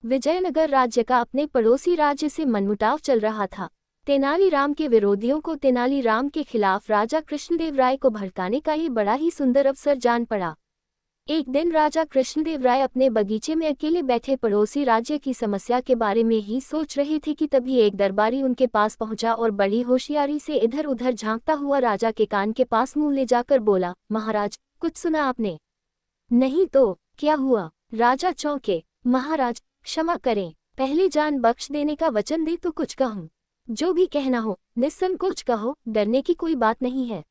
विजयनगर राज्य का अपने पड़ोसी राज्य से मनमुटाव चल रहा था। तेनालीराम के विरोधियों को तेनालीराम के खिलाफ राजा कृष्णदेव राय को भड़काने का ये बड़ा ही सुंदर अवसर जान पड़ा। एक दिन राजा कृष्णदेव राय अपने बगीचे में अकेले बैठे पड़ोसी राज्य की समस्या के बारे में ही सोच रहे थे कि तभी एक दरबारी उनके पास पहुंचा और बड़ी होशियारी से इधर उधर झांकता हुआ राजा के कान के पास मुंह ले जाकर बोला, महाराज, कुछ सुना आपने? नहीं तो क्या हुआ? राजा चौंके। महाराज, क्षमा करें, पहले जान बख्श देने का वचन दे तो कुछ कहूँ। जो भी कहना हो निस्संकोच कहो, डरने की कोई बात नहीं है।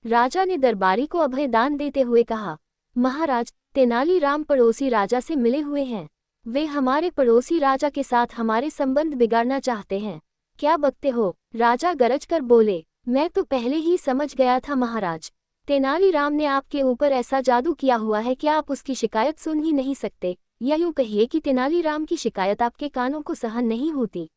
राजा ने दरबारी को अभय दान देते हुए कहा, महाराज, तेनालीराम पड़ोसी राजा से मिले हुए हैं। वे हमारे पड़ोसी राजा के साथ हमारे संबंध बिगाड़ना चाहते हैं। क्या बकते हो? राजा गरज कर बोले, मैं तो पहले ही समझ गया था महाराज। तेनालीराम ने आपके ऊपर ऐसा जादू किया हुआ है कि आप उसकी शिकायत सुन ही नहीं सकते, या यूं कहिए कि तेनालीराम की शिकायत आपके कानों को सहन नहीं होती।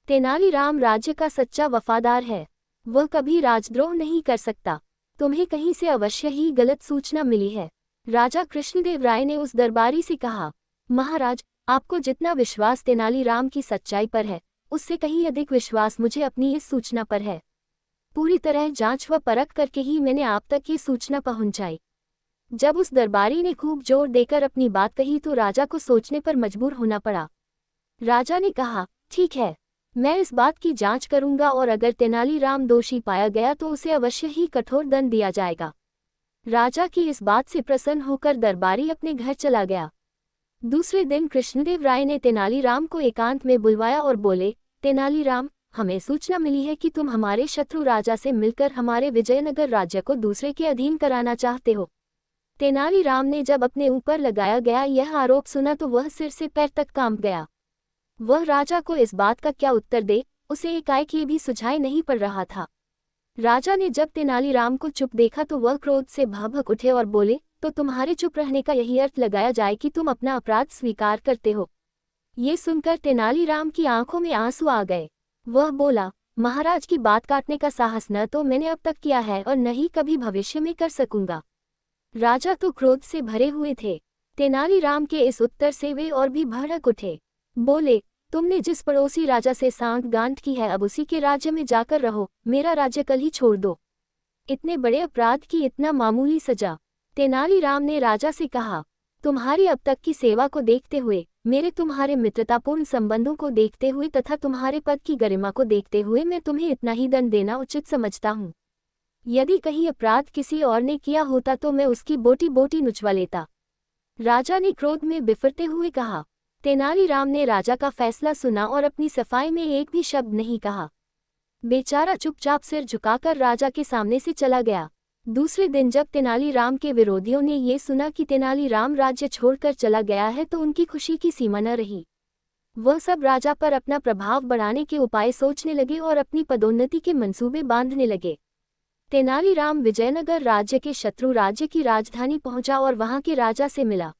तेनालीराम राज्य का सच्चा वफादार है, वह कभी राजद्रोह नहीं कर सकता। तुम्हें कहीं से अवश्य ही गलत सूचना मिली है। राजा कृष्णदेव राय ने उस दरबारी से कहा, महाराज, आपको जितना विश्वास तेनालीराम की सच्चाई पर है, उससे कहीं अधिक विश्वास मुझे अपनी इस सूचना पर है। पूरी तरह जांच व परख करके ही मैंने आप तक ये सूचना पहुंचाई। जब उस दरबारी ने खूब जोर देकर अपनी बात कही तो राजा को सोचने पर मजबूर होना पड़ा। राजा ने कहा, ठीक है, मैं इस बात की जांच करूंगा और अगर तेनालीराम दोषी पाया गया तो उसे अवश्य ही कठोर दंड दिया जाएगा। राजा की इस बात से प्रसन्न होकर दरबारी अपने घर चला गया। दूसरे दिन कृष्णदेव राय ने तेनालीराम को एकांत में बुलवाया और बोले, तेनालीराम, हमें सूचना मिली है कि तुम हमारे शत्रु राजा से मिलकर हमारे विजयनगर राज्य को दूसरे के अधीन कराना चाहते हो। तेनालीराम ने जब अपने ऊपर लगाया गया यह आरोप सुना तो वह सिर से पैर तक कांप गया। वह राजा को इस बात का क्या उत्तर दे, उसे एकाएक ये भी सुझाई नहीं पड़ रहा था। राजा ने जब तेनालीराम को चुप देखा तो वह क्रोध से भभक उठे और बोले, तो तुम्हारे चुप रहने का यही अर्थ लगाया जाए कि तुम अपना अपराध स्वीकार करते हो। ये सुनकर तेनालीराम की आंखों में आंसू आ गए। वह बोला, महाराज की बात काटने का साहस न तो मैंने अब तक किया है और न ही कभी भविष्य में कर सकूंगा। राजा तो क्रोध से भरे हुए थे। तेनालीराम के इस उत्तर से वे और भी भड़क उठे। बोले, तुमने जिस पड़ोसी राजा से सांठ गांठ की है अब उसी के राज्य में जाकर रहो, मेरा राज्य कल ही छोड़ दो। इतने बड़े अपराध की इतना मामूली सजा। तेनालीराम ने राजा से कहा, तुम्हारी अब तक की सेवा को देखते हुए, मेरे तुम्हारे मित्रतापूर्ण संबंधों को देखते हुए तथा तुम्हारे पद की गरिमा को देखते हुए मैं तुम्हें इतना ही दंड देना उचित समझता हूँ। यदि कहीं अपराध किसी और ने किया होता तो मैं उसकी बोटी बोटी नुचवा लेता। राजा ने क्रोध में बिफरते हुए कहा। तेनालीराम ने राजा का फैसला सुना और अपनी सफाई में एक भी शब्द नहीं कहा। बेचारा चुपचाप सिर झुकाकर राजा के सामने से चला गया। दूसरे दिन जब तेनालीराम के विरोधियों ने ये सुना कि तेनालीराम राज्य छोड़कर चला गया है तो उनकी खुशी की सीमा न रही। वह सब राजा पर अपना प्रभाव बढ़ाने के उपाय सोचने लगे और अपनी पदोन्नति के मंसूबे बांधने लगे। तेनालीराम विजयनगर राज्य के शत्रु राज्य की राजधानी पहुंचा और वहां के राजा से मिला।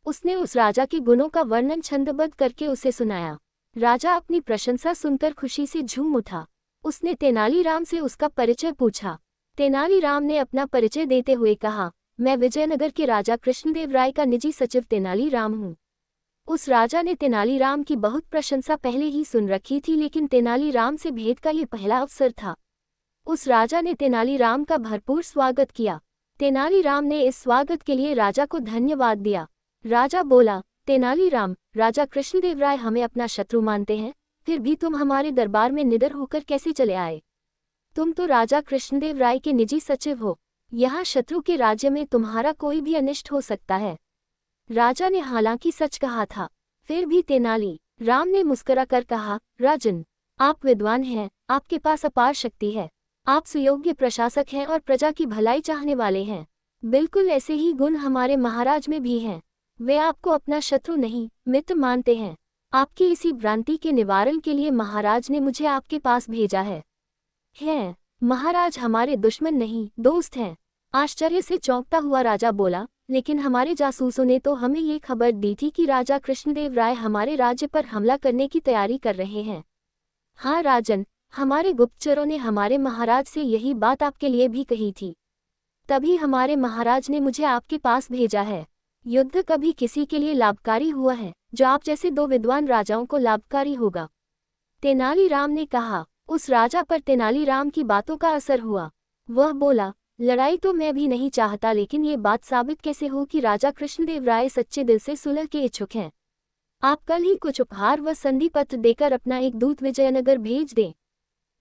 उसने उस राजा के गुणों का वर्णन छंदबद्ध करके उसे सुनाया। राजा अपनी प्रशंसा सुनकर खुशी से झूम उठा। उसने तेनालीराम से उसका परिचय पूछा। तेनालीराम ने अपना परिचय देते हुए कहा, मैं विजयनगर के राजा कृष्णदेव राय का निजी सचिव तेनालीराम हूँ। उस राजा ने तेनालीराम की बहुत प्रशंसा पहले ही सुन रखी थी, लेकिन तेनालीराम से भेंट का ये पहला अवसर था। उस राजा ने तेनालीराम का भरपूर स्वागत किया। तेनालीराम ने इस स्वागत के लिए राजा को धन्यवाद दिया। राजा बोला, तेनालीराम, राजा कृष्णदेव राय हमें अपना शत्रु मानते हैं, फिर भी तुम हमारे दरबार में निडर होकर कैसे चले आए? तुम तो राजा कृष्णदेव राय के निजी सचिव हो। यहाँ शत्रु के राज्य में तुम्हारा कोई भी अनिष्ट हो सकता है। राजा ने हालांकि सच कहा था, फिर भी तेनालीराम ने मुस्कुरा कर कहा, राजन, आप विद्वान हैं, आपके पास अपार शक्ति है, आप सुयोग्य प्रशासक हैं और प्रजा की भलाई चाहने वाले हैं। बिल्कुल ऐसे ही गुण हमारे महाराज में भी हैं। वे आपको अपना शत्रु नहीं, मित्र मानते हैं। आपकी इसी भ्रांति के निवारण के लिए महाराज ने मुझे आपके पास भेजा है। महाराज हमारे दुश्मन नहीं, दोस्त हैं। आश्चर्य से चौंकता हुआ राजा बोला, लेकिन हमारे जासूसों ने तो हमें ये खबर दी थी कि राजा कृष्णदेव राय हमारे राज्य पर हमला करने की तैयारी कर रहे हैं। हाँ राजन, हमारे गुप्तचरों ने हमारे महाराज से यही बात आपके लिए भी कही थी। तभी हमारे महाराज ने मुझे आपके पास भेजा है। युद्ध कभी किसी के लिए लाभकारी हुआ है जो आप जैसे दो विद्वान राजाओं को लाभकारी होगा। तेनालीराम ने कहा। उस राजा पर तेनालीराम की बातों का असर हुआ। वह बोला, लड़ाई तो मैं भी नहीं चाहता, लेकिन ये बात साबित कैसे हो कि राजा कृष्णदेव राय सच्चे दिल से सुलह के इच्छुक हैं। आप कल ही कुछ उपहार व संधि पत्र देकर अपना एक दूत विजयनगर भेज दें।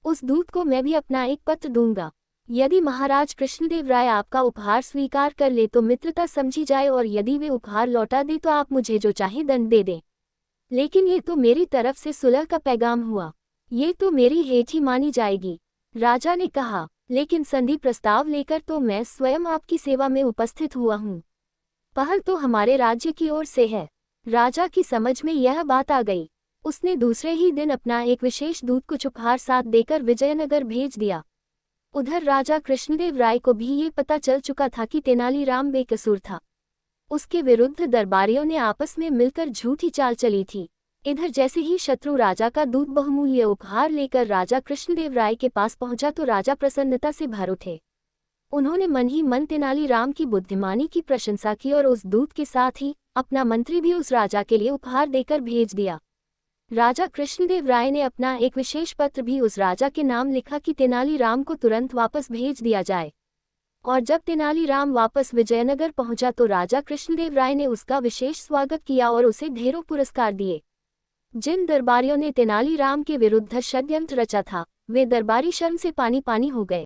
उस दूत को मैं भी अपना एक पत्र दूंगा। यदि महाराज कृष्णदेव राय आपका उपहार स्वीकार कर ले तो मित्रता समझी जाए, और यदि वे उपहार लौटा दे तो आप मुझे जो चाहे दंड दे दें। लेकिन ये तो मेरी तरफ से सुलह का पैगाम हुआ, ये तो मेरी हेठ ही मानी जाएगी। राजा ने कहा, लेकिन संधि प्रस्ताव लेकर तो मैं स्वयं आपकी सेवा में उपस्थित हुआ हूँ। पहल तो हमारे राज्य की ओर से है। राजा की समझ में यह बात आ गई। उसने दूसरे ही दिन अपना एक विशेष दूत कुछ उपहार साथ देकर विजयनगर भेज दिया। उधर राजा कृष्णदेव राय को भी ये पता चल चुका था कि तेनालीराम बेकसूर था। उसके विरुद्ध दरबारियों ने आपस में मिलकर झूठी चाल चली थी। इधर जैसे ही शत्रु राजा का दूत बहुमूल्य उपहार लेकर राजा कृष्णदेव राय के पास पहुंचा तो राजा प्रसन्नता से भर उठे। उन्होंने मन ही मन तेनालीराम की बुद्धिमानी की प्रशंसा की और उस दूत के साथ ही अपना मंत्री भी उस राजा के लिए उपहार देकर भेज दिया। राजा कृष्णदेव राय ने अपना एक विशेष पत्र भी उस राजा के नाम लिखा कि तेनालीराम को तुरंत वापस भेज दिया जाए। और जब तेनालीराम वापस विजयनगर पहुंचा तो राजा कृष्णदेव राय ने उसका विशेष स्वागत किया और उसे ढेरों पुरस्कार दिए। जिन दरबारियों ने तेनालीराम के विरुद्ध षड्यंत्र रचा था, वे दरबारी शर्म से पानी पानी हो गए।